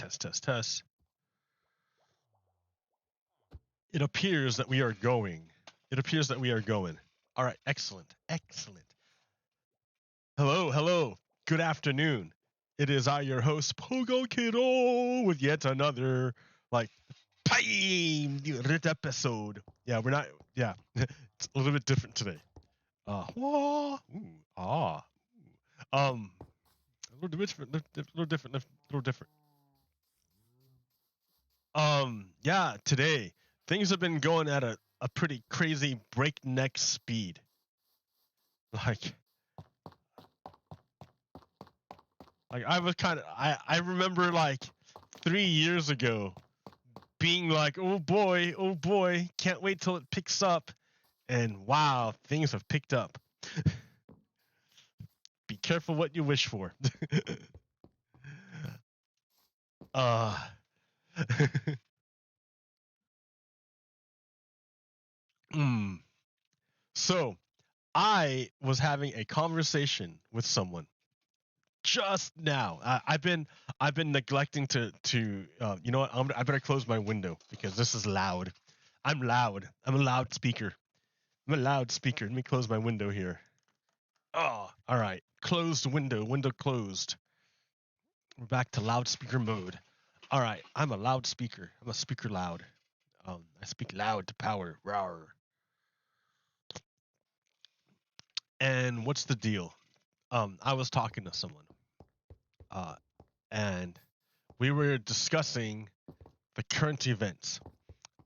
Test. It appears that we are going. All right, excellent. Hello. Good afternoon. It is I, your host, Pogo Kiddo, with yet another pilot episode. Yeah, we're not. Yeah, it's a little bit different today. Wah, ooh, ah, um, a little different. Yeah, today things have been going at a pretty crazy breakneck speed. Like, I was I remember like 3 years ago being like, oh boy, can't wait till it picks up. And wow, things have picked up. Be careful what you wish for. uh mm. So I was having a conversation with someone just now. I've been neglecting to you know what? I better close my window because this is loud. I'm loud. I'm a loudspeaker. Let me close my window here. Oh, all right. Closed window. Window closed. We're back to loudspeaker mode. All right. I'm a loudspeaker. I'm a speaker loud. I speak loud to power. Rawr. And what's the deal? I was talking to someone. And we were discussing the current events.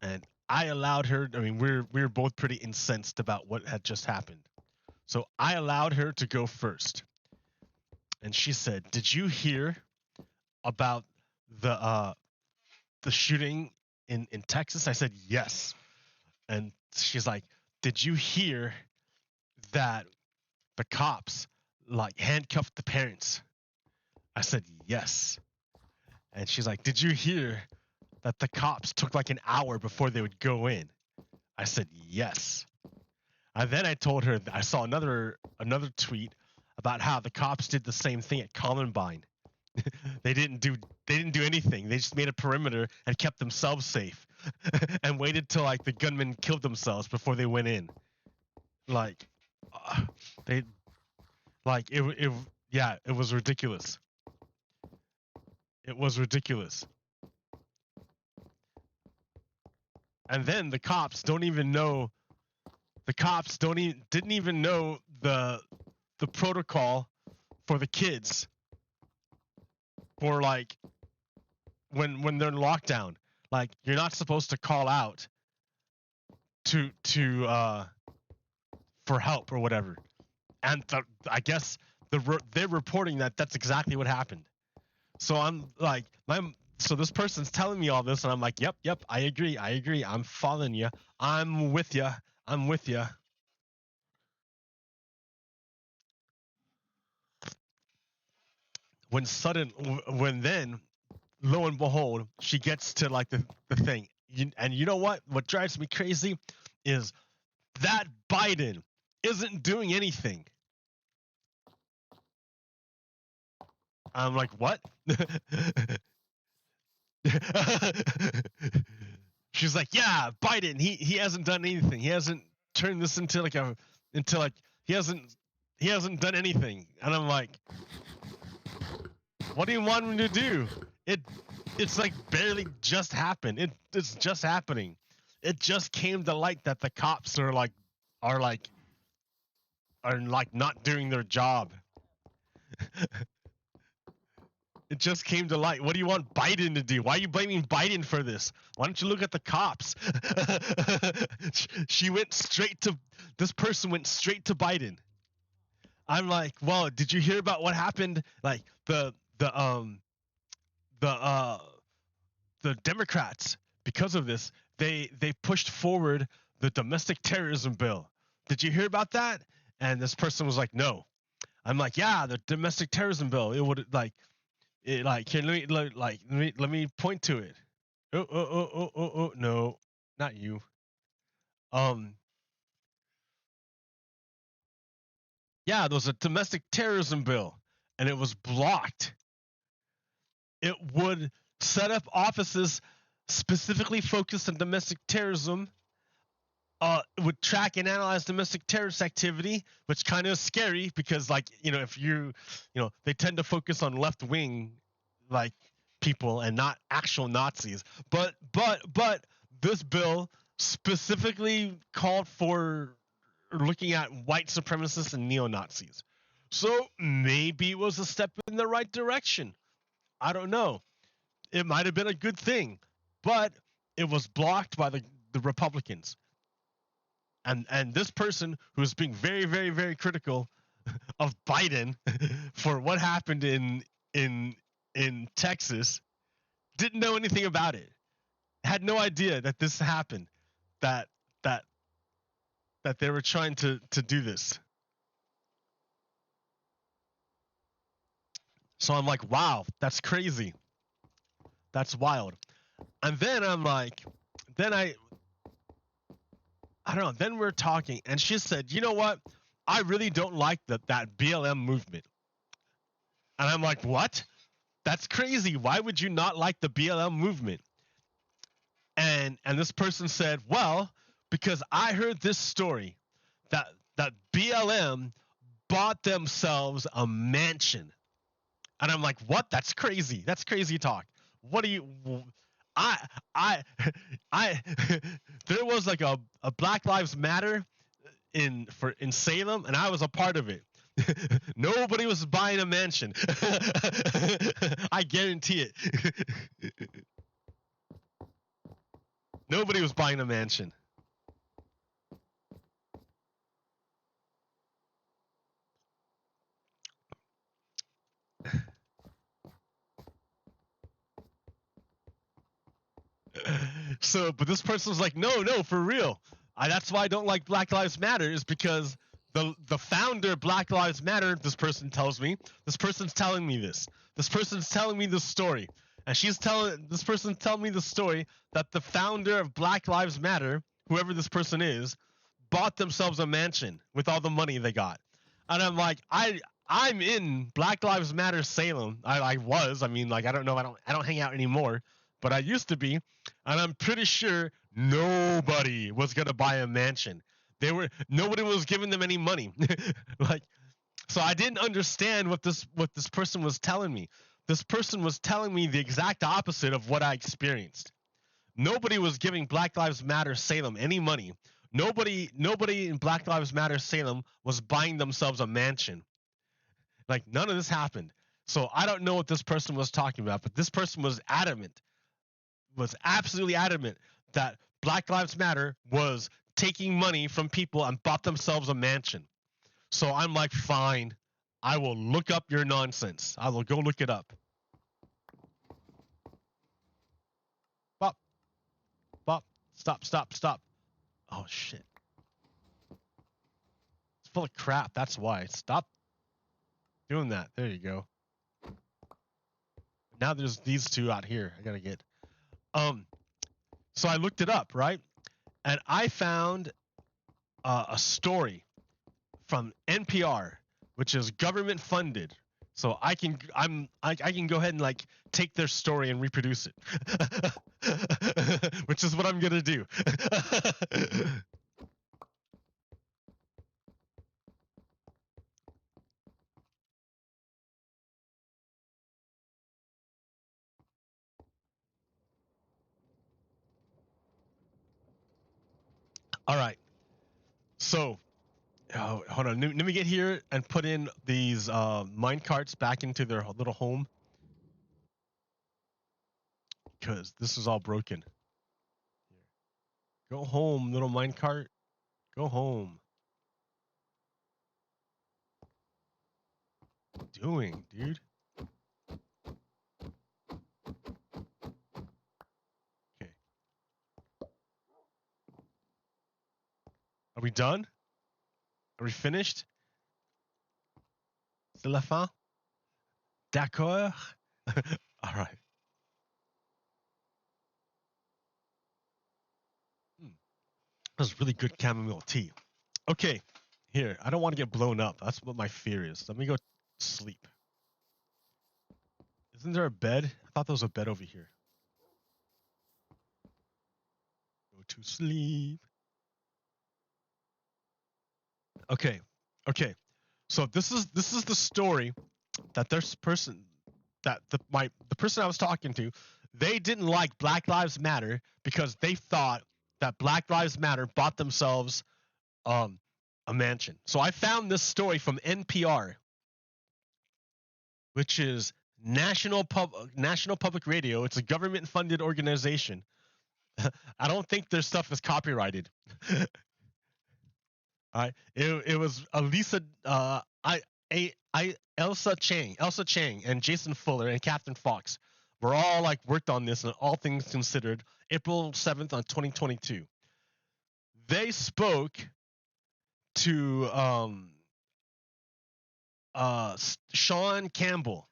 And I allowed her. I mean, we're both pretty incensed about what had just happened. So I allowed her to go first. And she said, "Did you hear about the shooting in Texas?" I said, "Yes." And she's like, "Did you hear that the cops like handcuffed the parents?" I said, "Yes." And she's like, "Did you hear that the cops took like an hour before they would go in?" I said, "Yes." And then I told her that I saw another tweet about how the cops did the same thing at Columbine. they didn't do anything. They just made a perimeter and kept themselves safe, and waited till like the gunmen killed themselves before they went in. Like, they yeah, it was ridiculous. It was ridiculous. And then the cops don't even know. The cops didn't even know the protocol for the kids for like when they're in lockdown. Like, you're not supposed to call out to for help or whatever. And I guess they're reporting that that's exactly what happened. So I'm like, so this person's telling me all this, and I'm like, yep, I agree. I'm following you. I'm with you. When then, lo and behold, she gets to like the thing. And you know what? What drives me crazy is that Biden isn't doing anything. I'm like, what? She's like, yeah, Biden. He hasn't done anything. He hasn't turned this into he hasn't done anything. And I'm like, what do you want him to do? It's like barely just happened. It's just happening. It just came to light that the cops are not doing their job. It just came to light. What do you want Biden to do? Why are you blaming Biden for this? Why don't you look at the cops? This person went straight to Biden. I'm like, well, did you hear about what happened? Like the Democrats, because of this, they pushed forward the domestic terrorism bill. Did you hear about that? And this person was like, no. I'm like, yeah, the domestic terrorism bill. It would here, let me point to it. Oh, no, not you. Yeah, there was a domestic terrorism bill, and it was blocked. It would set up offices specifically focused on domestic terrorism, would track and analyze domestic terrorist activity, which kind of is scary because, like, if they tend to focus on left wing, like, people and not actual Nazis. But this bill specifically called for looking at white supremacists and neo Nazis. So maybe it was a step in the right direction. I don't know. It might have been a good thing, but it was blocked by the Republicans. And this person who's being very, very, very critical of Biden for what happened in Texas didn't know anything about it. Had no idea that this happened. That that that they were trying to do this. So I'm like, wow, that's crazy. That's wild. And then I'm like, I don't know. Then we're talking, and she said, "You know what? I really don't like that BLM movement." And I'm like, "What? That's crazy. Why would you not like the BLM movement?" And this person said, "Well, because I heard this story that BLM bought themselves a mansion." And I'm like, "What? That's crazy. That's crazy talk. What do you I there was like a Black Lives Matter in Salem, and I was a part of it. Nobody was buying a mansion. I guarantee it. Nobody was buying a mansion. So, but this person was like, no, for real. That's why I don't like Black Lives Matter, is because the founder of Black Lives Matter, this person tells me, this person's telling me this. This person's telling me this story. And this person's telling me the story that the founder of Black Lives Matter, whoever this person is, bought themselves a mansion with all the money they got. And I'm like, I'm in Black Lives Matter Salem. I was. I mean, like, I don't know. I don't hang out anymore, but I used to be, and I'm pretty sure nobody was gonna buy a mansion. Nobody was giving them any money. Like, so I didn't understand what this person was telling me. This person was telling me the exact opposite of what I experienced. Nobody was giving Black Lives Matter Salem any money. Nobody in Black Lives Matter Salem was buying themselves a mansion. Like, none of this happened. So I don't know what this person was talking about, but this person was absolutely adamant that Black Lives Matter was taking money from people and bought themselves a mansion. So I'm like, fine, I will look up your nonsense. I will go look it up. Bop, bop, stop. Oh shit. It's full of crap. That's why. Stop doing that. There you go. Now there's these two out here. I gotta get. So I looked it up, right? And I found a story from NPR, which is government funded. So I can go ahead and, like, take their story and reproduce it, which is what I'm gonna do. All right. So, hold on. Let me get here and put in these mine carts back into their little home, because this is all broken. Go home, little mine cart. Go home. What are you doing, dude? Okay. Are we done? Are we finished? C'est la fin? D'accord? All right. That was really good chamomile tea. Okay, here. I don't want to get blown up. That's what my fear is. Let me go sleep. Isn't there a bed? I thought there was a bed over here. Go to sleep. Okay. Okay. So this is the story that this person that the person I was talking to, they didn't like Black Lives Matter because they thought that Black Lives Matter bought themselves a mansion. So I found this story from NPR, which is National Public Radio. It's a government-funded organization. I don't think their stuff is copyrighted. All right, it was Elsa Chang, and Jason Fuller and Catherine Fox were all like worked on this, and all things considered, April 7th on 2022. They spoke to Sean Campbell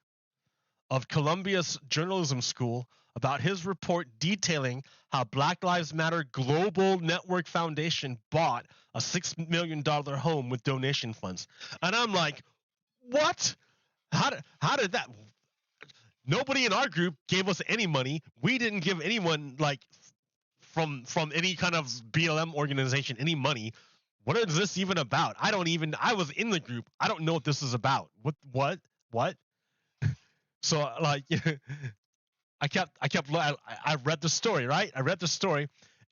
of Columbia's journalism school about his report detailing how Black Lives Matter Global Network Foundation bought a $6 million home with donation funds. And I'm like, what? How did that? Nobody in our group gave us any money. We didn't give anyone like from any kind of BLM organization any money. What is this even about? I was in the group. I don't know what this is about. What? So like I read the story, right? I read the story,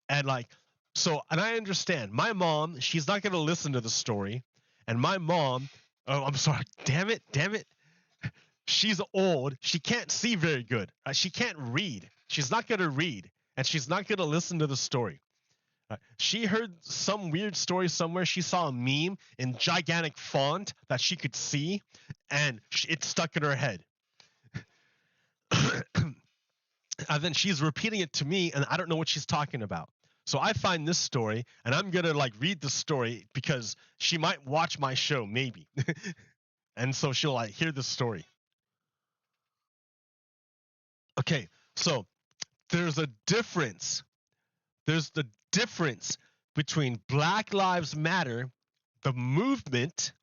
and like, and I understand. My mom, she's not gonna listen to the story, and my mom, oh, I'm sorry, damn it, she's old. She can't see very good. She can't read. She's not gonna read, and she's not gonna listen to the story. She heard some weird story somewhere. She saw a meme in gigantic font that she could see, and it stuck in her head. And then she's repeating it to me, and I don't know what she's talking about. So I find this story, and I'm gonna like read the story because she might watch my show, maybe. And so she'll like hear the story. Okay, so there's a difference. There's the difference between Black Lives Matter, the movement,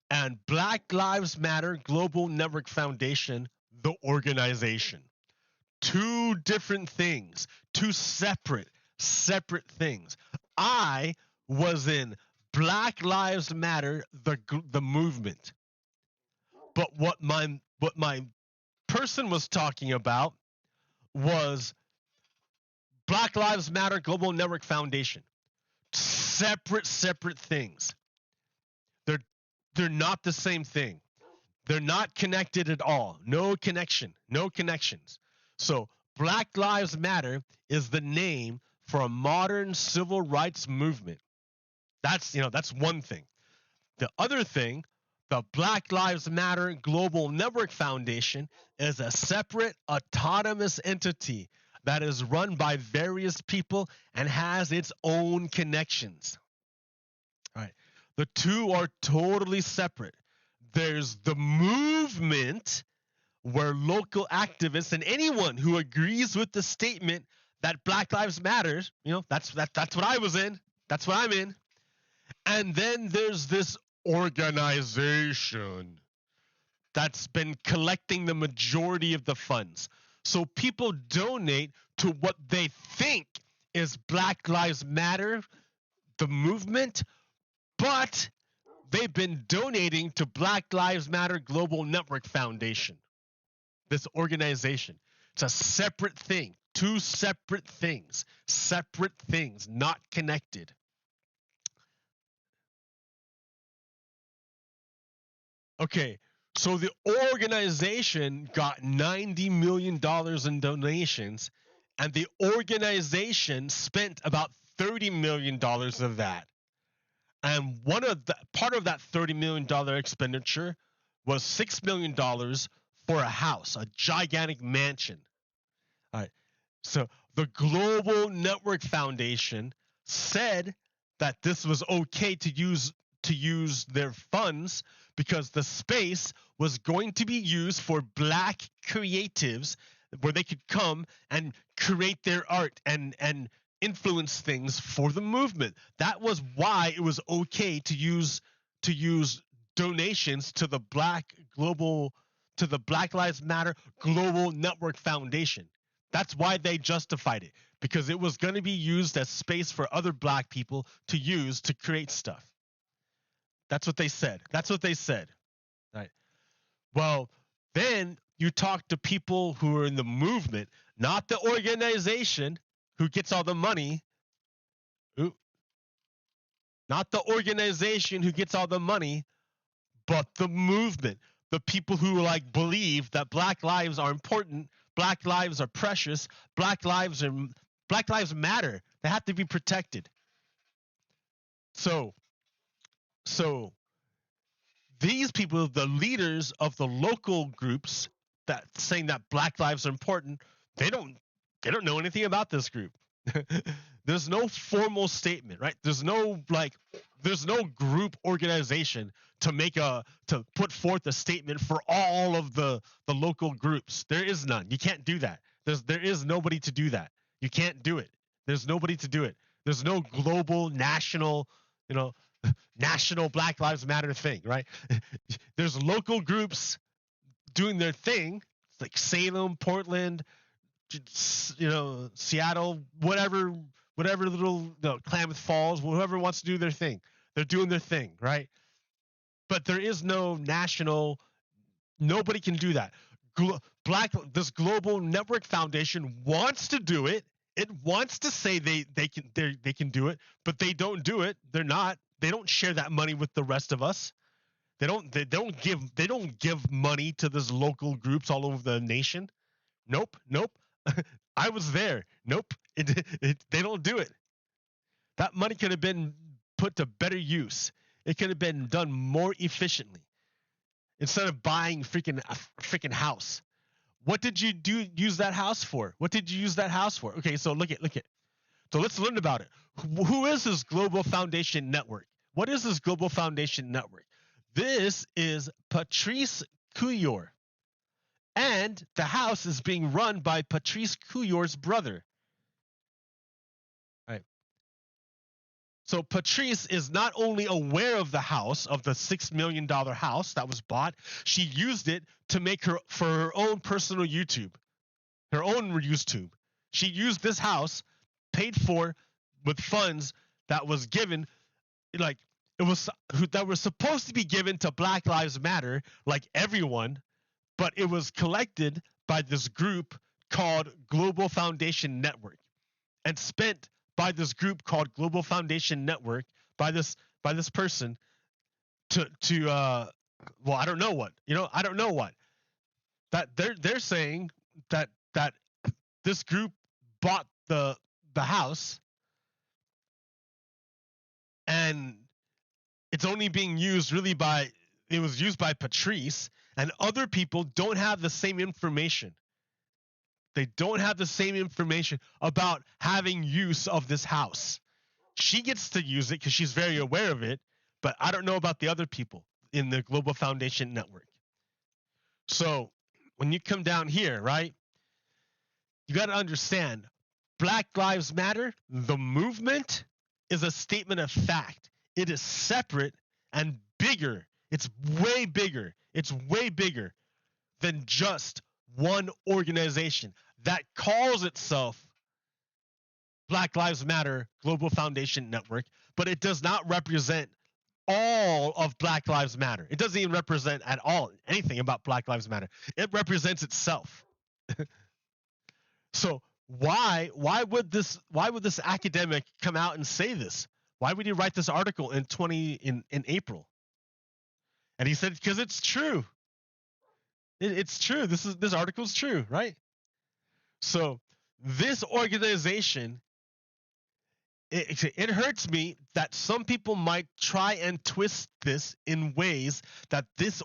and Black Lives Matter Global Network Foundation, the organization. Two different things, two separate things. I was in Black Lives Matter, the movement, but what my person was talking about was Black Lives Matter Global Network Foundation. Separate things. They're not the same thing. They're not connected at all. No connection. No connections. So Black Lives Matter is the name for a modern civil rights movement. That's one thing. The other thing, the Black Lives Matter Global Network Foundation is a separate autonomous entity that is run by various people and has its own connections. All right. The two are totally separate. There's the movement where local activists and anyone who agrees with the statement that Black Lives Matter, that's what I was in. That's what I'm in. And then there's this organization that's been collecting the majority of the funds. So people donate to what they think is Black Lives Matter, the movement, but they've been donating to Black Lives Matter Global Network Foundation, this organization. It's a separate thing, two separate things, not connected. Okay, so the organization got $90 million in donations, and the organization spent about $30 million of that. And part of that $30 million expenditure was $6 million for a house, a gigantic mansion. All right. So the Global Network Foundation said that this was okay to use their funds because the space was going to be used for Black creatives where they could come and create their art and influence things for the movement. That was why it was okay to use donations to the Black Global to the Black Lives Matter Global Network Foundation. That's why they justified it, because it was going to be used as space for other black people to use to create stuff. That's what they said. That's what they said. Right. Well, then you talk to people who are in the movement, not the organization who gets all the money. Not the organization who gets all the money, but the movement. The people who like believe that black lives are important, black lives are precious, black lives matter. They have to be protected. So these people, the leaders of the local groups that saying that black lives are important, they don't know anything about this group. There's no formal statement, right? There's no group organization to put forth a statement for all of the local groups. There is none. You can't do that. There is nobody to do that. You can't do it. There's nobody to do it. There's no global, national, national Black Lives Matter thing, right? There's local groups doing their thing, like Salem, Portland, Seattle, whatever little, Klamath Falls, whoever wants to do their thing. They're doing their thing, right? But there is no national, nobody can do that. This Global Network Foundation wants to do it. It wants to say they can do it, but they don't do it. They don't share that money with the rest of us. They don't give money to these local groups all over the nation. Nope. I was there. Nope. They don't do it. That money could have been put to better use. It could have been done more efficiently. Instead of buying a freaking house. What did you use that house for? What did you use that house for? Okay, so look at. So let's learn about it. Who is this Global Foundation Network? What is this Global Foundation Network? This is Patrice Cuillor. And the house is being run by Patrice Cuillor's brother. Right. So Patrice is not only aware of the house, of the $6 million house that was bought, she used it to make for her own personal YouTube, her own YouTube. She used this house, paid for with funds that was given, that were supposed to be given to Black Lives Matter, like everyone, but it was collected by this group called Global Foundation Network and spent by this group called Global Foundation Network by this person to I don't know what. I don't know what. That they're saying that this group bought the house and it's only being used really it was used by Patrice, and other people don't have the same information. They don't have the same information about having use of this house. She gets to use it because she's very aware of it, but I don't know about the other people in the Global Foundation Network. So when you come down here, right, you got to understand Black Lives Matter, the movement, is a statement of fact. It is separate and bigger. It's way bigger. It's way bigger than just one organization that calls itself Black Lives Matter Global Foundation Network, but it does not represent all of Black Lives Matter. It doesn't even represent at all anything about Black Lives Matter. It represents itself. So why would this academic come out and say this? Why would he write this article in April? And he said, because it's true. It's true. This article is true, right? So this organization, it hurts me that some people might try and twist this in ways that this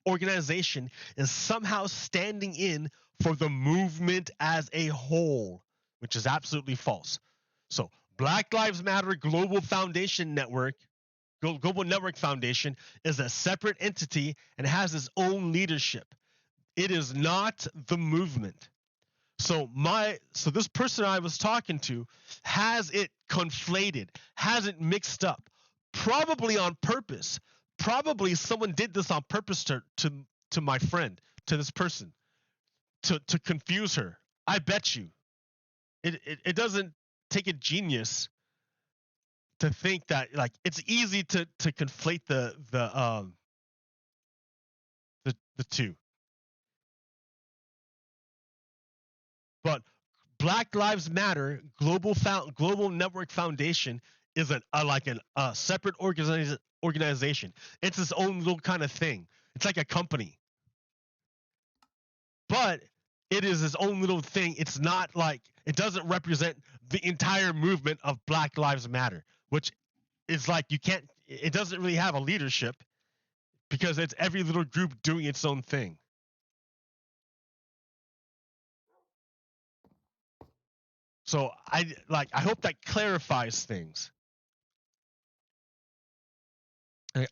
organization is somehow standing in for the movement as a whole, which is absolutely false. So Black Lives Matter Global Foundation Network, Global Network Foundation, is a separate entity and has its own leadership. It is not the movement. So this person I was talking to has it conflated, has it mixed up, probably on purpose. Probably someone did this on purpose to to my friend, to this person, to confuse her. I bet you it doesn't take a genius to think that, like, it's easy to conflate the two. But Black Lives Matter Global Network Foundation is a separate organization. It's its own little kind of thing. It's like a company, but it is its own little thing. It's not like, it doesn't represent the entire movement of Black Lives Matter, which is like, you can't. It doesn't really have a leadership because it's every little group doing its own thing. So I hope that clarifies things.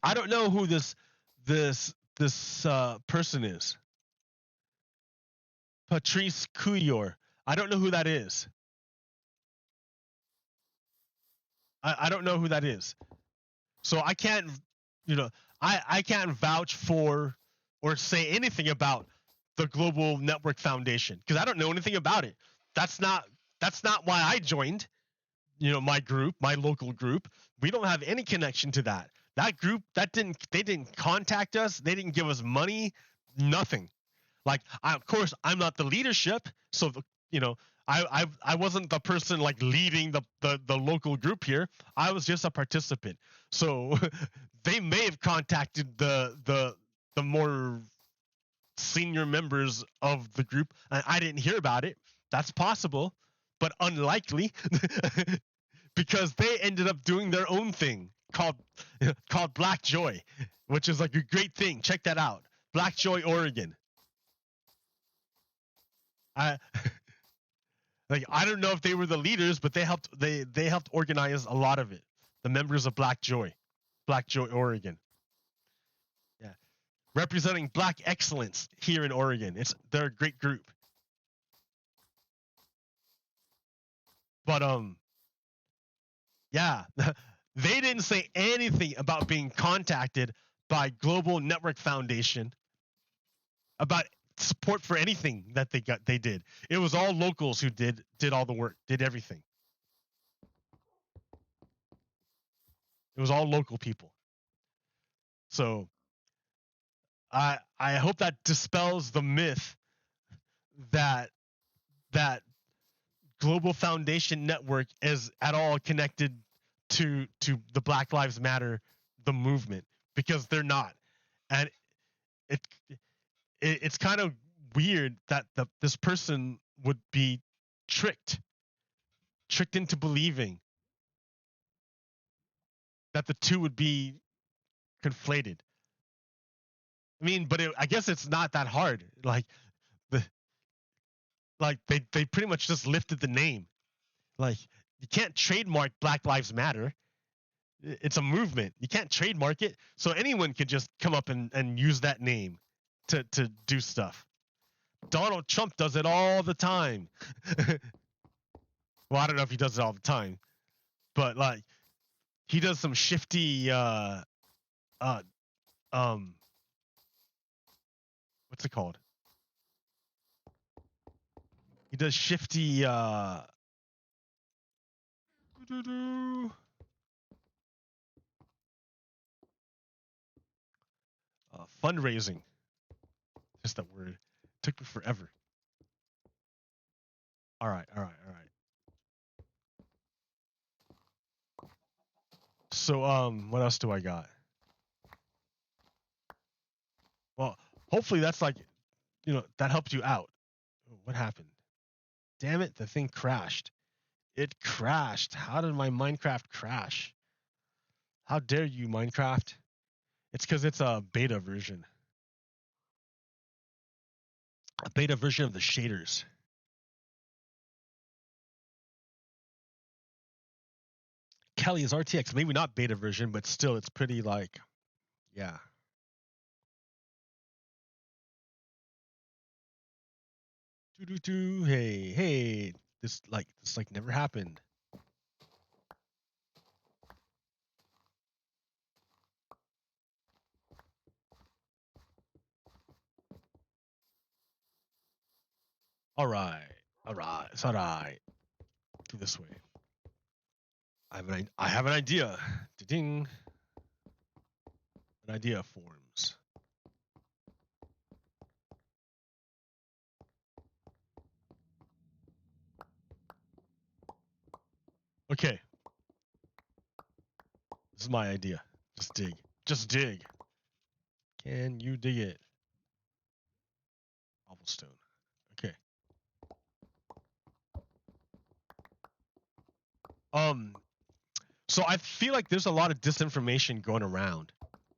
I don't know who this person is. Patrice Couillor. I don't know who that is. I don't know who that is. So I can't, I can't vouch for or say anything about the Global Network Foundation because I don't know anything about it. That's not why I joined. My group, my local group. We don't have any connection to that. That group, they didn't contact us. They didn't give us money. Nothing. Like, of course, I'm not the leadership, so I wasn't the person like leading the local group here. I was just a participant. So they may have contacted the more senior members of the group, and I didn't hear about it. That's possible, but unlikely, because they ended up doing their own thing called Black Joy, which is like a great thing. Check that out, Black Joy, Oregon. I I don't know if they were the leaders, but they helped organize a lot of it. The members of Black Joy, Oregon. Yeah, representing Black excellence here in Oregon. They're a great group. But yeah, they didn't say anything about being contacted by Global Network Foundation about support for anything that they did. It was all locals who did all the work, did everything. It was all local people. So I hope that dispels the myth that that Global Foundation Network is at all connected to the Black Lives Matter, the movement, because they're not. And it, it's kind of weird that this person would be tricked into believing that the two would be conflated. I mean, but I guess it's not that hard. Like the they pretty much just lifted the name. Like, you can't trademark Black Lives Matter. It's a movement. You can't trademark it. So anyone could just come up and use that name to do stuff. Donald Trump does it all the time. Well, I don't know if he does it all the time, but like, he does some shifty uh what's it called? He does shifty fundraising. Just that word. It took me forever. All right. So what else do I got? Well, hopefully that's like, that helped you out. What happened? Damn it, the thing crashed. It crashed. How did my Minecraft crash? How dare you, Minecraft? It's because it's a beta version. A beta version of the shaders. Kelly is RTX. Maybe not beta version, but still, it's pretty like, yeah. Hey. This like never happened. All right. All right. It's all right. Do this way. I have an idea. Ding. An idea forms. Okay. This is my idea. Just dig. Just dig. Can you dig it? Cobblestone. Okay. Um. So I feel like there's a lot of disinformation going around.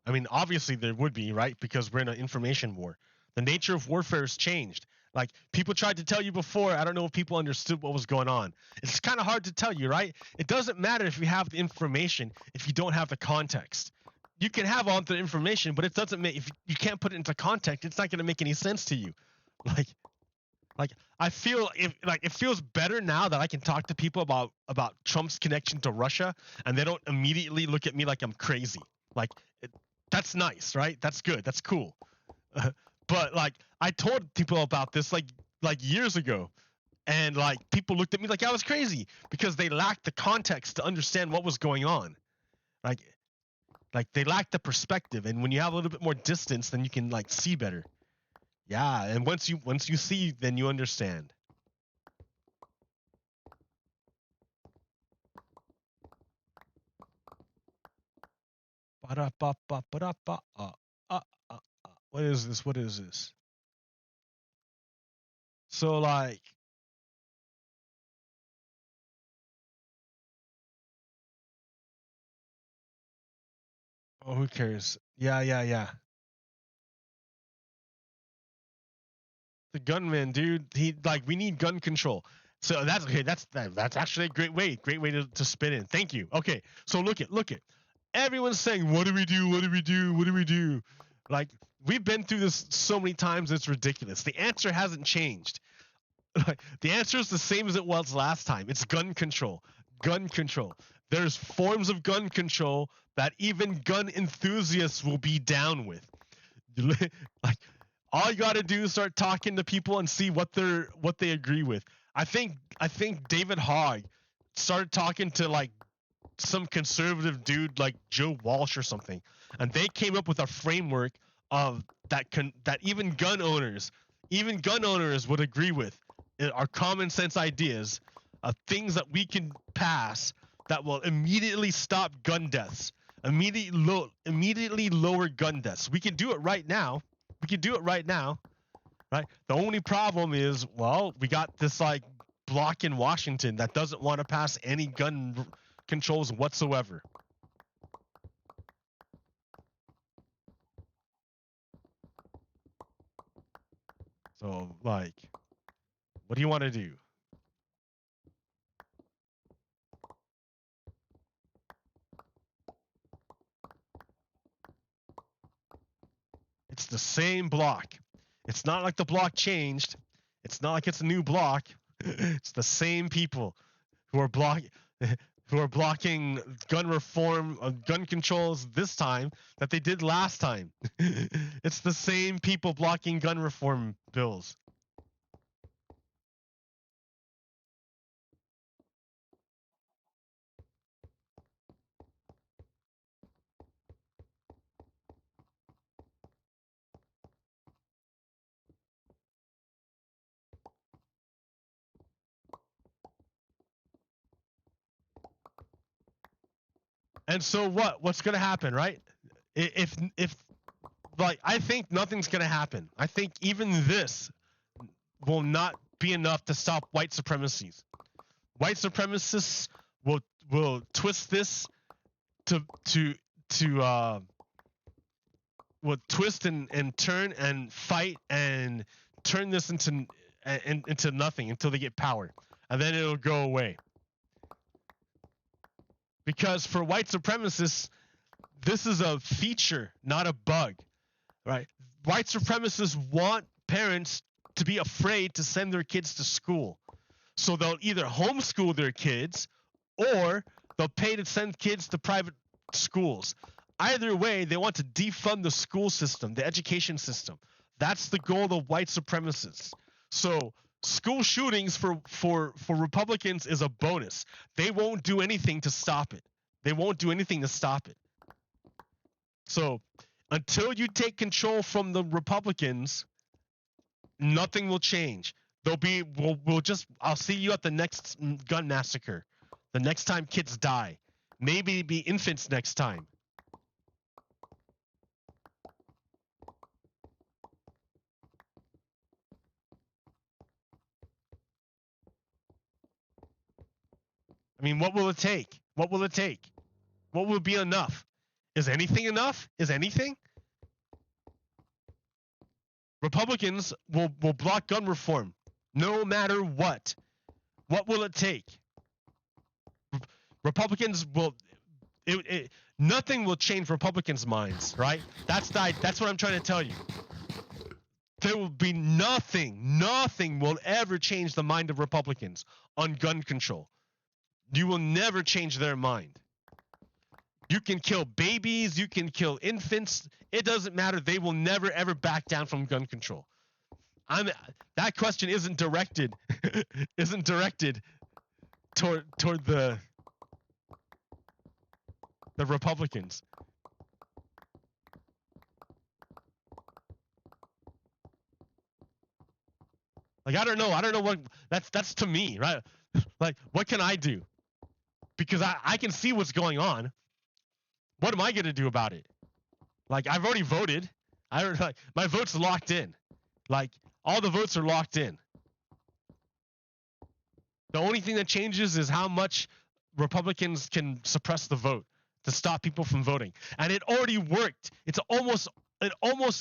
I mean, obviously there would be, right? Because we're in an information war. The nature of warfare has changed. Like people tried to tell you before, I don't know if people understood what was going on. It's kind of hard to tell you, right? It doesn't matter if you have the information if you don't have the context. You can have all the information, but it doesn't make if you can't put it into context, it's not going to make any sense to you. Like like I feel if like it feels better now that I can talk to people about Trump's connection to Russia and they don't immediately look at me like I'm crazy. Like it, that's nice, right? That's good. That's cool. But like I told people about this like years ago and like people looked at me like I was crazy because they lacked the context to understand what was going on. Like like they lacked the perspective and when you have a little bit more distance then you can like see better. Yeah, and once you see, then you understand. Ba-da-ba-ba, ba-da-ba, What is this? What is this? So like, oh, who cares? Yeah, yeah, yeah. The gunman, dude. He like we need gun control. So that's okay. That's actually a great way to spin in. Thank you. Okay, so look it. Everyone's saying, what do we do? What do we do? What do we do? Like we've been through this so many times, it's ridiculous. The answer hasn't changed. The answer is the same as it was last time. It's gun control. Gun control. There's forms of gun control that even gun enthusiasts will be down with. Like all you got to do is start talking to people and see what they agree with. I think David Hogg started talking to like some conservative dude like Joe Walsh or something, and they came up with a framework of that even gun owners would agree with. Are common sense ideas of things that we can pass that will immediately stop gun deaths, immediately lower gun deaths. We can do it right now. We can do it right now, right? The only problem is, well, we got this like block in Washington that doesn't want to pass any gun controls whatsoever. So, like, what do you want to do? It's the same block. It's not like the block changed. It's not like it's a new block. It's the same people who are blocking gun reform, gun controls this time that they did last time. It's the same people blocking gun reform bills. And so what? What's gonna happen, right? If like I think nothing's gonna happen. I think even this will not be enough to stop white supremacies. White supremacists will twist this to to to will twist and turn and fight and turn this into nothing until they get power, and then it'll go away. Because for white supremacists, this is a feature, not a bug, right? White supremacists want parents to be afraid to send their kids to school. So they'll either homeschool their kids or they'll pay to send kids to private schools. Either way, they want to defund the school system, the education system. That's the goal of white supremacists. So School shootings for Republicans is a bonus. They won't do anything to stop it. They won't do anything to stop it. So until you take control from the Republicans, nothing will change. We'll just I'll see you at the next gun massacre. The next time kids die. Maybe be infants next time. I mean, what will it take? What will it take? What will be enough? Is anything enough? Is anything? Republicans will block gun reform no matter what. What will it take? Republicans will nothing will change Republicans' minds, right? That's what I'm trying to tell you. There will be nothing will ever change the mind of Republicans on gun control. You will never change their mind. You can kill babies, you can kill infants. It doesn't matter. They will never ever back down from gun control. That question isn't directed toward the Republicans. Like I don't know what that's to me, right? Like what can I do? Because I can see what's going on. What am I gonna do about it? Like I've already voted. My vote's locked in. Like all the votes are locked in. The only thing that changes is how much Republicans can suppress the vote to stop people from voting. And it already worked. It almost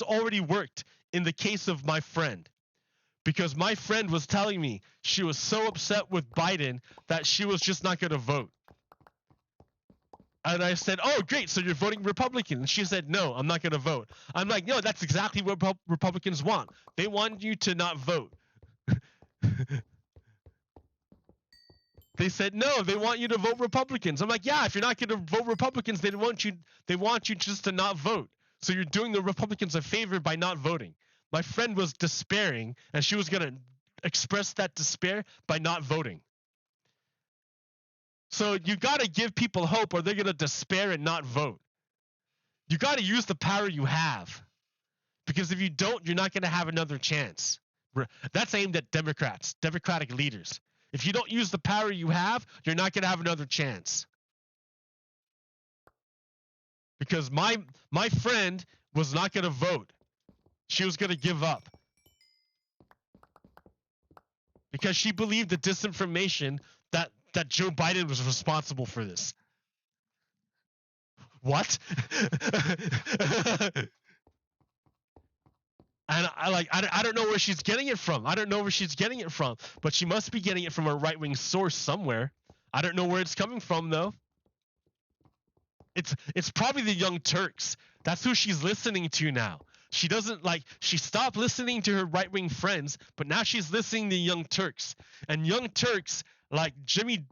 already worked in the case of my friend. Because my friend was telling me she was so upset with Biden that she was just not going to vote. And I said, "Oh, great, so you're voting Republican." And she said, "No, I'm not going to vote." I'm like, "No, that's exactly what Republicans want. They want you to not vote." They said, "No, they want you to vote Republicans." I'm like, "Yeah, if you're not going to vote Republicans, they want you just to not vote. So you're doing the Republicans a favor by not voting." My friend was despairing, and she was going to express that despair by not voting. So you got to give people hope, or they're going to despair and not vote. You got to use the power you have, because if you don't, you're not going to have another chance. That's aimed at Democrats, Democratic leaders. If you don't use the power you have, you're not going to have another chance. Because my friend was not going to vote. She was going to give up. Because she believed the disinformation that Joe Biden was responsible for this. What? And I don't know where she's getting it from. I don't know where she's getting it from, but she must be getting it from a right-wing source somewhere. I don't know where it's coming from though. It's probably the Young Turks. That's who she's listening to now. She stopped listening to her right-wing friends, but now she's listening to Young Turks. And Young Turks, like Jimmy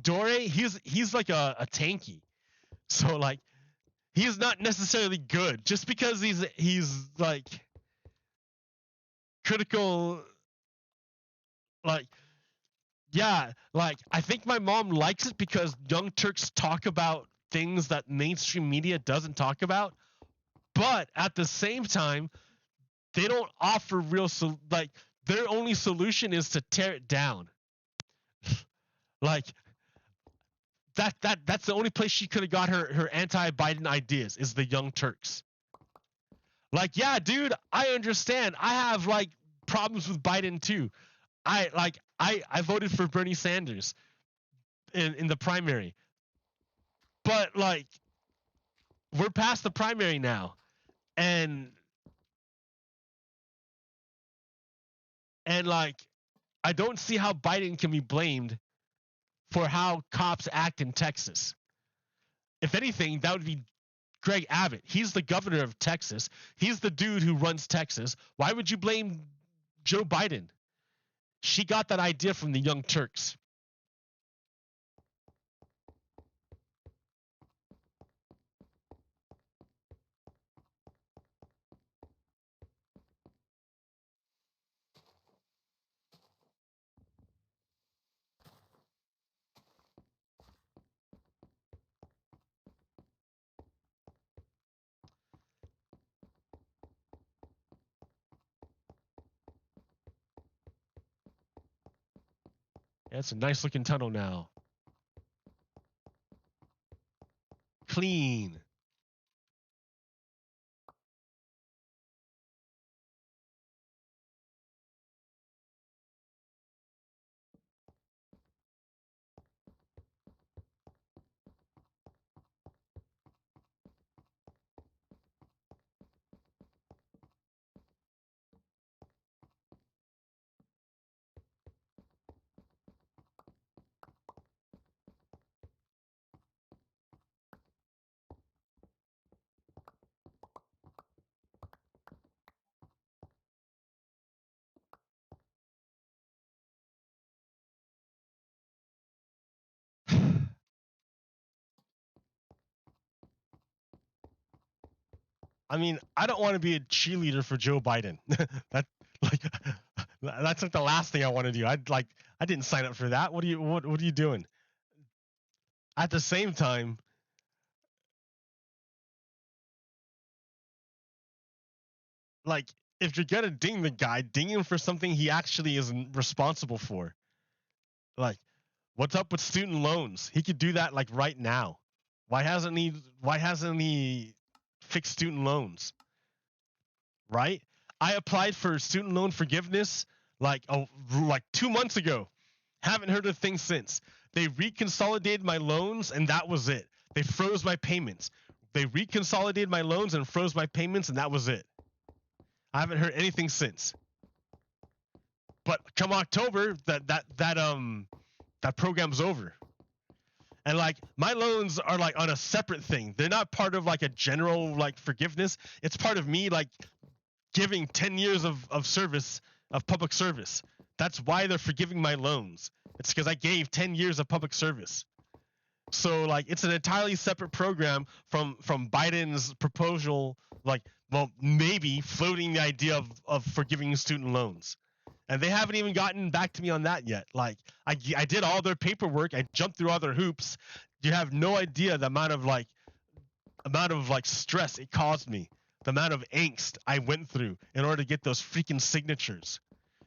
Dore, he's like a tanky. So like he's not necessarily good. Just because he's like critical, like yeah, like I think my mom likes it because Young Turks talk about things that mainstream media doesn't talk about, but at the same time they don't offer like their only solution is to tear it down. Like that's the only place she could have got her anti-Biden ideas is the Young Turks. Like, yeah, dude, I understand. I have like problems with Biden too. I voted for Bernie Sanders in the primary. But like we're past the primary now. And like I don't see how Biden can be blamed for how cops act in Texas. If anything, that would be Greg Abbott. He's the governor of Texas. He's the dude who runs Texas. Why would you blame Joe Biden? She got that idea from the Young Turks. Yeah, it's a nice looking tunnel now. Clean. I mean, I don't want to be a cheerleader for Joe Biden. that like that's like the last thing I want to do. I didn't sign up for that. What are you doing? At the same time, like if you're gonna ding the guy, ding him for something he actually isn't responsible for. Like, what's up with student loans? He could do that like right now. Why hasn't he fixed student loans? Right? I applied for student loan forgiveness like 2 months ago. Haven't heard a thing since. They reconsolidated my loans and that was it. They froze my payments. They reconsolidated my loans and froze my payments and that was it. I haven't heard anything since. But come October, that program's over. And like my loans are like on a separate thing. They're not part of like a general like forgiveness. It's part of me like giving 10 years of service, of public service. That's why they're forgiving my loans. It's because I gave 10 years of public service. So like it's an entirely separate program from Biden's proposal, like, well, maybe floating the idea of forgiving student loans. And they haven't even gotten back to me on that yet. Like I did all their paperwork. I jumped through all their hoops. You have no idea the amount of like stress it caused me, the amount of angst I went through in order to get those freaking signatures.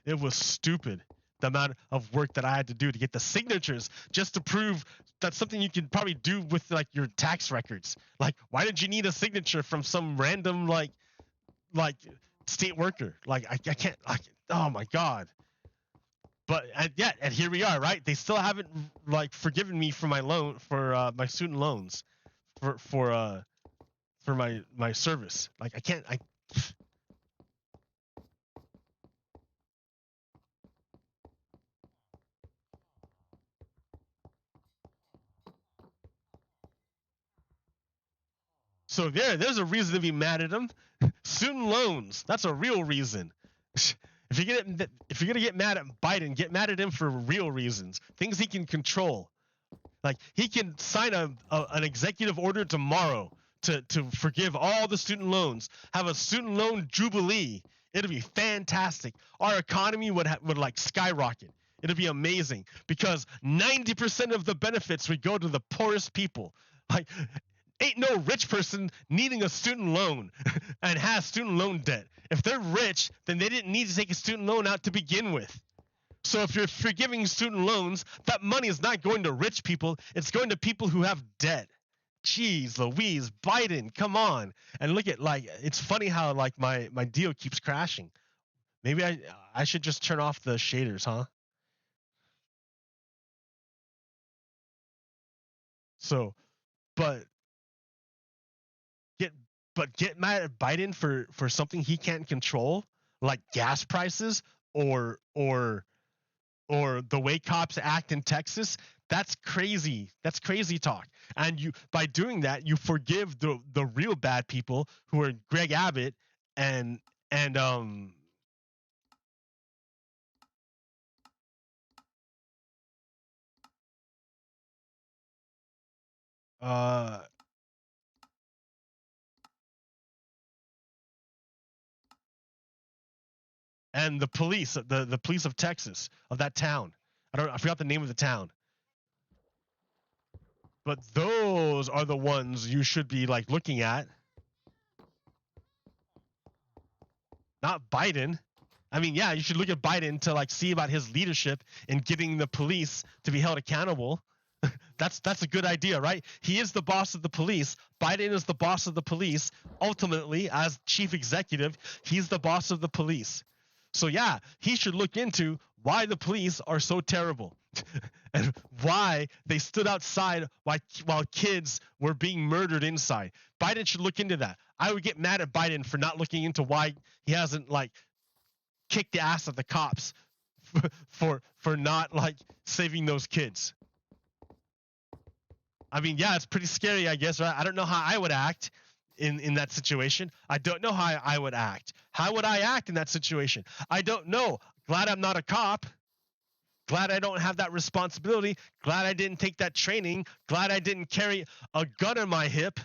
It was stupid. The amount of work that I had to do to get the signatures just to prove that's something you can probably do with like your tax records. Like, why did you need a signature from some random like state worker? Like, I can't. Oh my god. But and here we are, right? They still haven't like forgiven me for my loan for my student loans for my service. Like I can't. So there's a reason to be mad at them. Student loans, that's a real reason. If you're gonna get mad at Biden, get mad at him for real reasons, things he can control. Like he can sign an executive order tomorrow to forgive all the student loans, have a student loan jubilee. It'll be fantastic. Our economy would like skyrocket. It'd be amazing because 90% of the benefits would go to the poorest people. Like ain't no rich person needing a student loan and has student loan debt. If they're rich, then they didn't need to take a student loan out to begin with. So if you're forgiving student loans, that money is not going to rich people. It's going to people who have debt. Jeez Louise, Biden, come on. And look at like, it's funny how like my deal keeps crashing. Maybe I should just turn off the shaders, huh? So, but get get mad at Biden for something he can't control, like gas prices or the way cops act in Texas. That's crazy. That's crazy talk. And you by doing that, you forgive the real bad people who are Greg Abbott and and um uh and the police, the police of Texas, of that town. I forgot the name of the town. But those are the ones you should be like looking at, not Biden. I mean, yeah, you should look at Biden to like see about his leadership in getting the police to be held accountable. That's a good idea, right? He is the boss of the police. Biden is the boss of the police. Ultimately, as chief executive, he's the boss of the police. So yeah, he should look into why the police are so terrible and why they stood outside while kids were being murdered inside. Biden should look into that. I would get mad at Biden for not looking into why he hasn't like kicked the ass of the cops for not like saving those kids. I mean, yeah, it's pretty scary, I guess, right? I don't know how I would act in that situation. I don't know how I would act. How would I act in that situation? I don't know. Glad I'm not a cop. Glad I don't have that responsibility. Glad I didn't take that training. Glad I didn't carry a gun on my hip.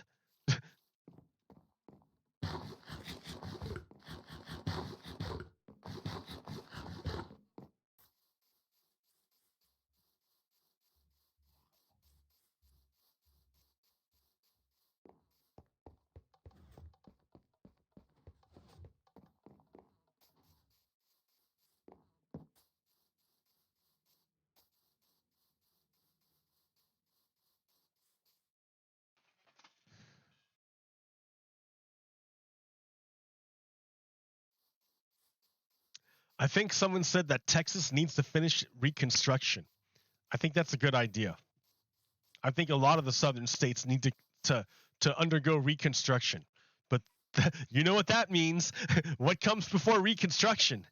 I think someone said that Texas needs to finish Reconstruction. I think that's a good idea. I think a lot of the southern states need to undergo Reconstruction. But you know what that means? What comes before Reconstruction?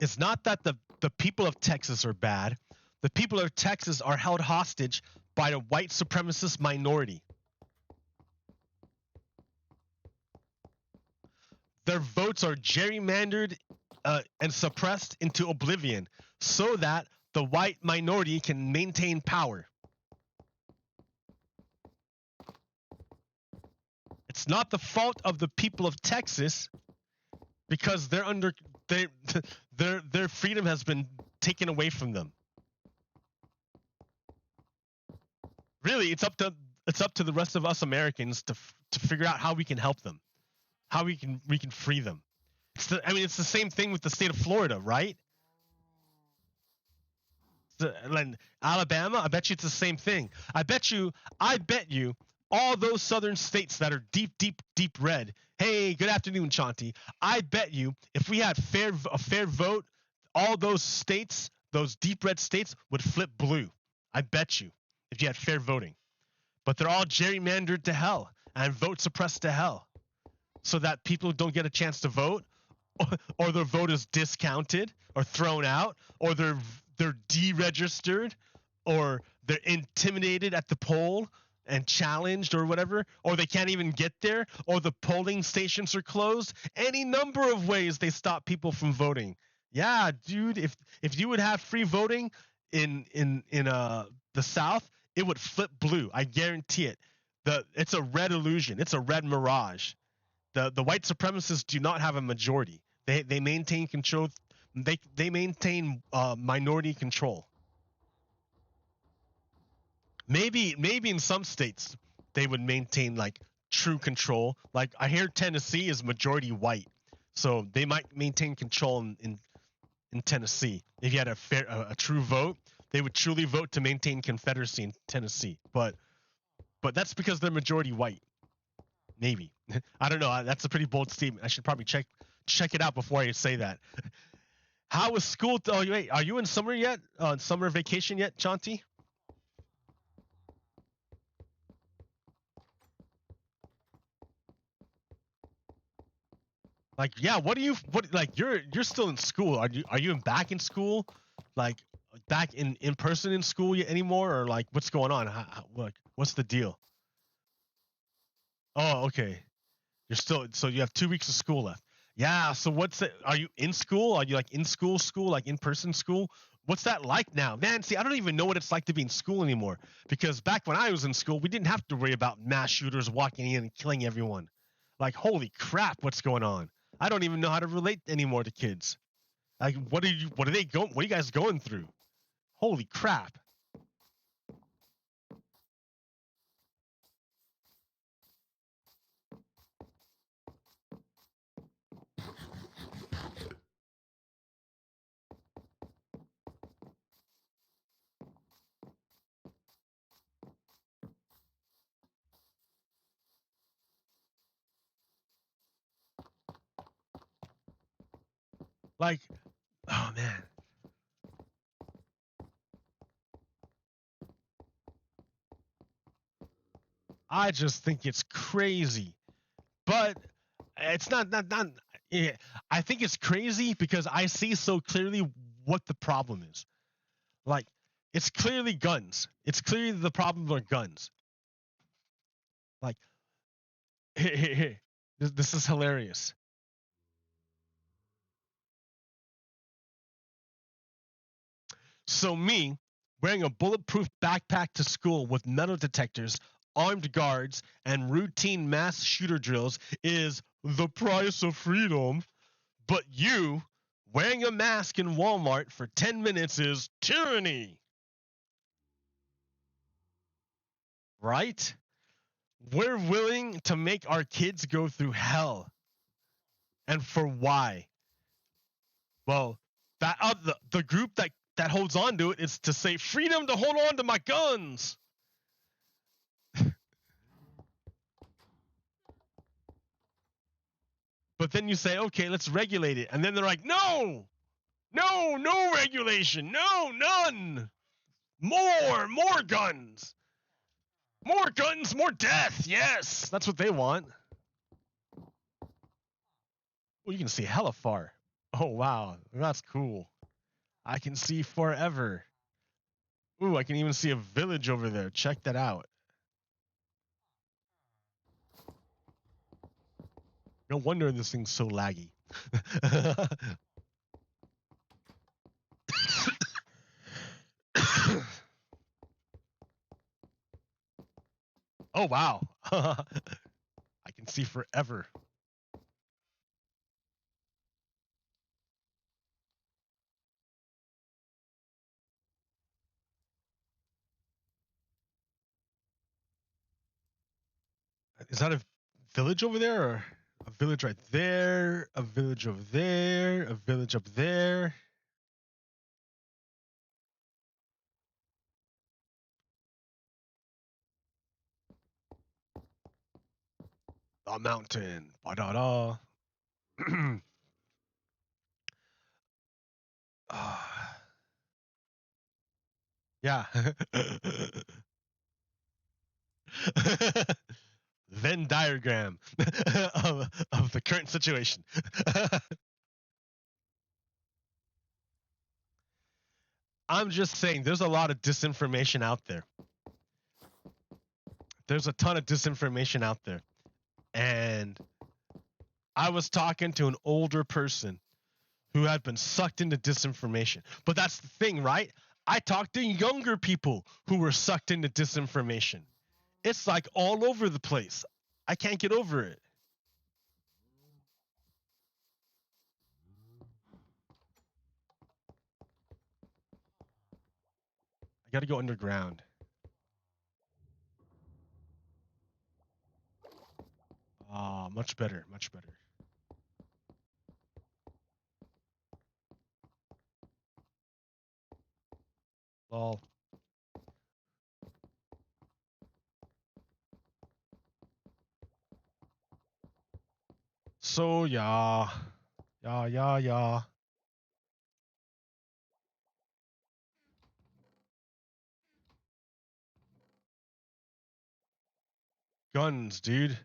It's not that the people of Texas are bad. The people of Texas are held hostage by a white supremacist minority. Their votes are gerrymandered and suppressed into oblivion so that the white minority can maintain power. It's not the fault of the people of Texas because they're under their freedom has been taken away from them. Really, it's up to the rest of us Americans to figure out how we can help them, how we can free them. It's the same thing with the state of Florida, right? And Alabama, I bet you it's the same thing. I bet you, all those southern states that are deep red. Hey, good afternoon, Chanti. I bet you, if we had a fair vote, all those states, those deep red states, would flip blue. I bet you, if you had fair voting. But they're all gerrymandered to hell and vote suppressed to hell, so that people don't get a chance to vote, or their vote is discounted or thrown out, or they're deregistered, or they're intimidated at the poll and challenged or whatever, or they can't even get there, or the polling stations are closed. Any number of ways they stop people from voting. Yeah, dude, if you would have free voting in the South, it would flip blue. I guarantee it. It's a red illusion. It's a red mirage. The white supremacists do not have a majority. They maintain control. They maintain minority control. Maybe in some states they would maintain like true control. Like I hear Tennessee is majority white, so they might maintain control in Tennessee. If you had a true vote, they would truly vote to maintain Confederacy in Tennessee. But that's because they're majority white. Maybe. I don't know. That's a pretty bold statement. I should probably check it out before I say that. How was school? Oh, wait, are you in summer yet? Summer vacation yet, Chanti? Like, yeah. What? Like, you're still in school. Are you back in school? Like, back in person in school yet anymore, or like, what's going on? What's the deal? Oh, okay. You're still, so you have 2 weeks of school left. Yeah. So what's it? Are you in school? Are you like in school, like in person school, What's that like now? Man, see, I don't even know what it's like to be in school anymore. Because back when I was in school, we didn't have to worry about mass shooters walking in and killing everyone. Like, holy crap, what's going on? I don't even know how to relate anymore to kids. Like, what are you guys going through? Holy crap. Like, oh man. I just think it's crazy. But it's not yeah, I think it's crazy because I see so clearly what the problem is. Like, it's clearly guns. It's clearly the problem are guns. Like, here. This is hilarious. So me wearing a bulletproof backpack to school with metal detectors, armed guards, and routine mass shooter drills is the price of freedom. But you wearing a mask in Walmart for 10 minutes is tyranny. Right? We're willing to make our kids go through hell. And for why? Well, that the group that holds on to it is to say freedom to hold on to my guns. But then you say, okay, let's regulate it. And then they're like, no, no regulation. No, none. More guns. More guns, more death. Yes, that's what they want. Well, you can see hella far. Oh, wow. That's cool. I can see forever. Ooh, I can even see a village over there. Check that out. No wonder this thing's so laggy. Oh, wow. I can see forever. Is that a village over there or a village right there, a village over there, a village up there? A mountain. Ba-da-da. Yeah. Venn diagram of the current situation. I'm just saying there's a lot of disinformation out there. There's a ton of disinformation out there. And I was talking to an older person who had been sucked into disinformation. But that's the thing, right? I talked to younger people who were sucked into disinformation. It's like all over the place. I can't get over it. I got to go underground. Ah, much better, much better. Well, so yeah. Yeah. Guns, dude.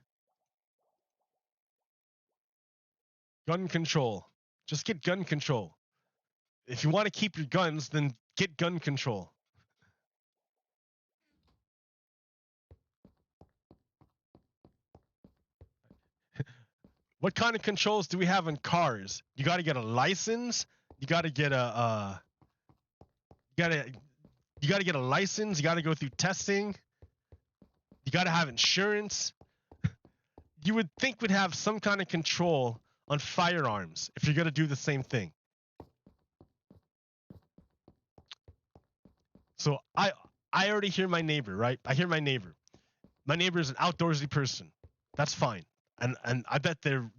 Gun control. Just get gun control. If you want to keep your guns, then get gun control. What kind of controls do we have in cars? You got to get a license. You got to get a You gotta get a license. You gotta go through testing. You gotta have insurance. You would think we'd have some kind of control on firearms if you're gonna do the same thing. So I already hear my neighbor, right? I hear my neighbor. My neighbor is an outdoorsy person. That's fine. And I bet they're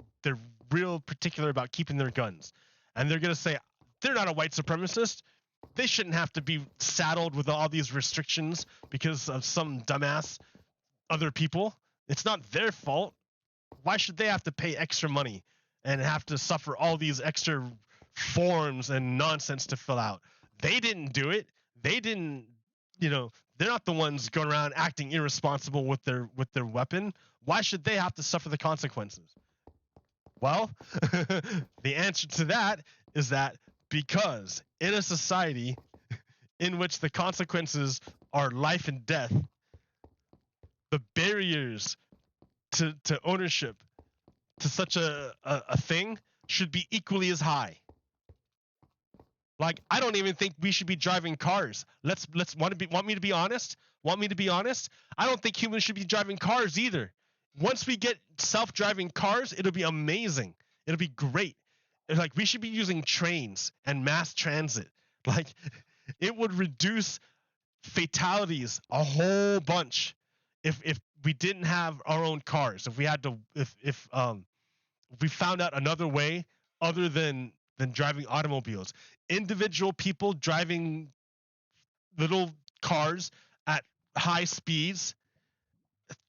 real particular about keeping their guns. And they're gonna say they're not a white supremacist. They shouldn't have to be saddled with all these restrictions because of some dumbass other people. It's not their fault. Why should they have to pay extra money and have to suffer all these extra forms and nonsense to fill out? They didn't do it. They didn't, they're not the ones going around acting irresponsible with their weapon. Why should they have to suffer the consequences? Well, the answer to that is that because in a society in which the consequences are life and death, the barriers to ownership to such a thing should be equally as high. Like, I don't even think we should be driving cars. Want me to be honest? Want me to be honest? I don't think humans should be driving cars either. Once we get self-driving cars, it'll be amazing. It'll be great. Like, we should be using trains and mass transit. Like, it would reduce fatalities a whole bunch if we didn't have our own cars. If we had to, if we found out another way other than driving automobiles. Individual people driving little cars at high speeds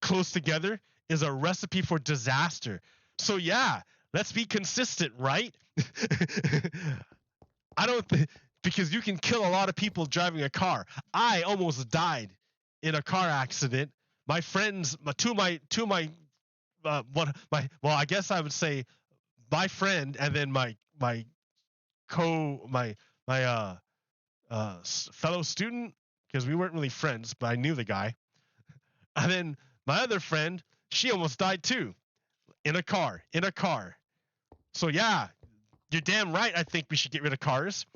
close together is a recipe for disaster. So yeah, let's be consistent, right? I don't because you can kill a lot of people driving a car. I almost died in a car accident. My friends, well, I guess I would say my friend and then my fellow student, because we weren't really friends, but I knew the guy. And then my other friend, she almost died too, in a car. So yeah, you're damn right. I think we should get rid of cars.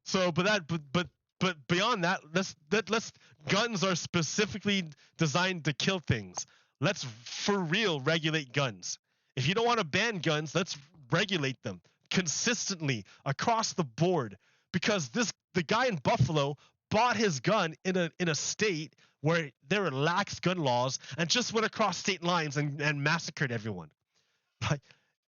So, but beyond that, let's guns are specifically designed to kill things. Let's for real regulate guns. If you don't want to ban guns, let's regulate them consistently across the board. Because the guy in Buffalo bought his gun in a state where there were lax gun laws and just went across state lines and massacred everyone.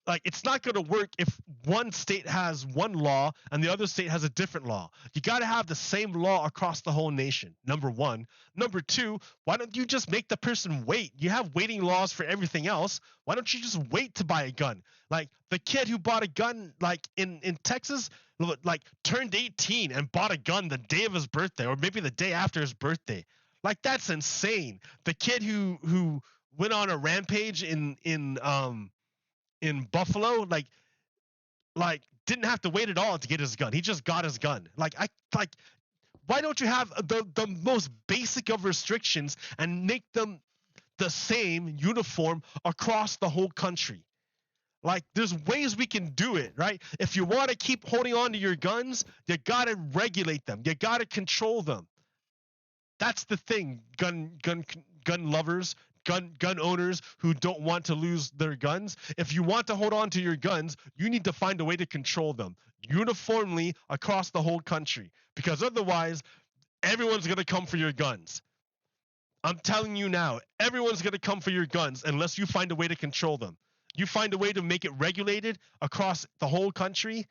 Like it's not going to work if one state has one law and the other state has a different law. You got to have the same law across the whole nation. Number one. Number two, why don't you just make the person wait? You have waiting laws for everything else. Why don't you just wait to buy a gun? Like the kid who bought a gun like in Texas, like turned 18 and bought a gun the day of his birthday or maybe the day after his birthday. Like that's insane. The kid who went on a rampage in Buffalo, like didn't have to wait at all to get his gun. He just got his gun. Like why don't you have the most basic of restrictions and make them the same uniform across the whole country? Like there's ways we can do it, right? If you want to keep holding on to your guns, you got to regulate them. You got to control them. That's the thing, gun lovers, gun owners who don't want to lose their guns. If you want to hold on to your guns, you need to find a way to control them uniformly across the whole country, because otherwise everyone's going to come for your guns. I'm telling you now, everyone's going to come for your guns unless you find a way to control them. You find a way to make it regulated across the whole country,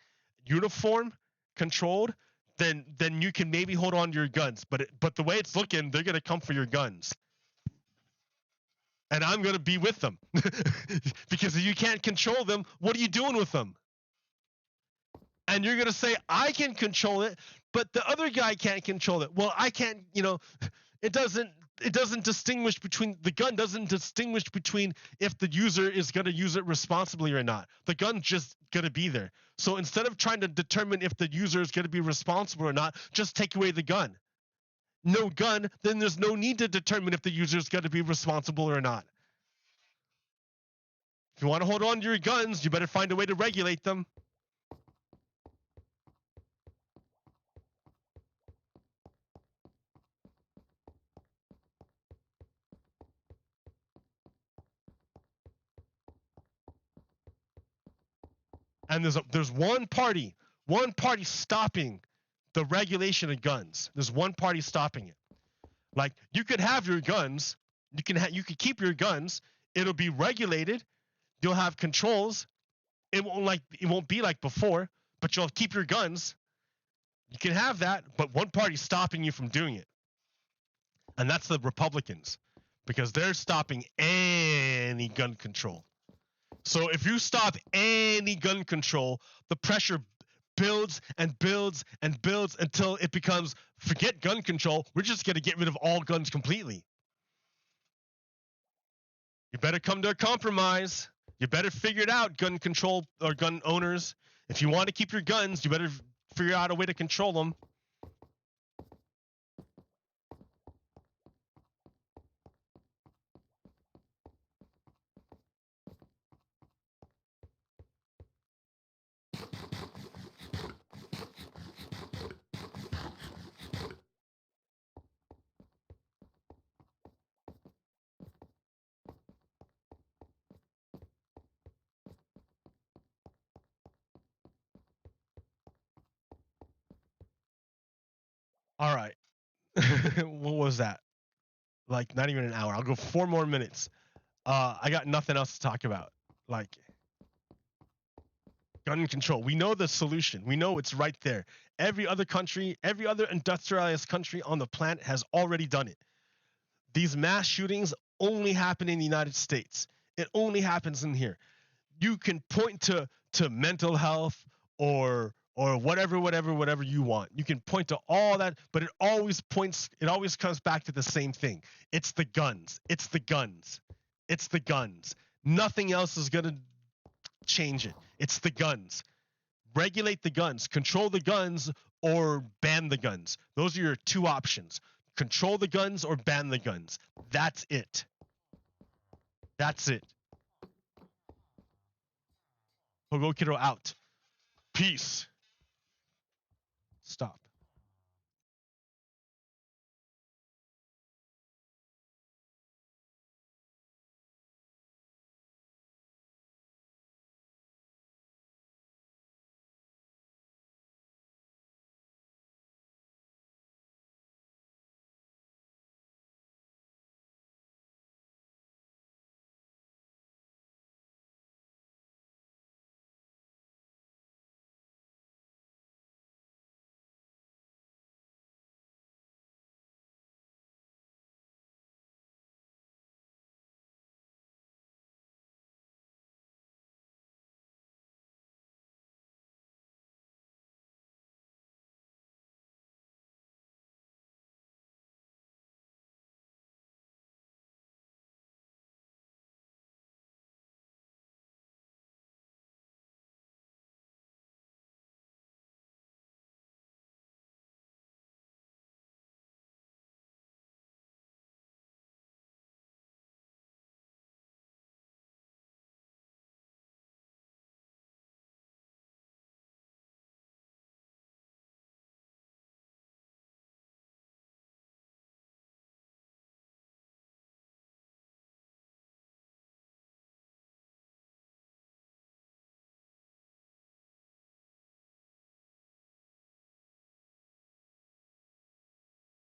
uniform, controlled, then you can maybe hold on to your guns. But the way it's looking, they're going to come for your guns. And I'm going to be with them. Because if you can't control them, what are you doing with them? And you're going to say, I can control it, but the other guy can't control it. Well, I can't, it doesn't distinguish between, the gun doesn't distinguish between if the user is going to use it responsibly or not. The gun's just going to be there. So instead of trying to determine if the user is going to be responsible or not, just take away the gun. No gun, then there's no need to determine if the user is going to be responsible or not. If you want to hold on to your guns, you better find a way to regulate them. And there's one party stopping the regulation of guns. There's one party stopping it. Like, you could have your guns, you could keep your guns. It'll be regulated. You'll have controls. It won't be like before, but you'll keep your guns. You can have that, but one party's stopping you from doing it. And that's the Republicans, because they're stopping any gun control. So if you stop any gun control, the pressure builds and builds and builds until it becomes, forget gun control, we're just going to get rid of all guns completely. You better come to a compromise. You better figure it out, gun control or gun owners. If you want to keep your guns, you better figure out a way to control them. All right. What was that? Like, not even an hour. I'll go 4 more minutes. I got nothing else to talk about. Like, gun control. We know the solution. We know it's right there. Every other country, every other industrialized country on the planet has already done it. These mass shootings only happen in the United States. It only happens in here. You can point to mental health or whatever you want. You can point to all that, but it always comes back to the same thing. It's the guns. It's the guns. It's the guns. Nothing else is going to change it. It's the guns. Regulate the guns, control the guns, or ban the guns. Those are your two options. Control the guns or ban the guns. That's it. That's it. Hogo Kiddo out. Peace.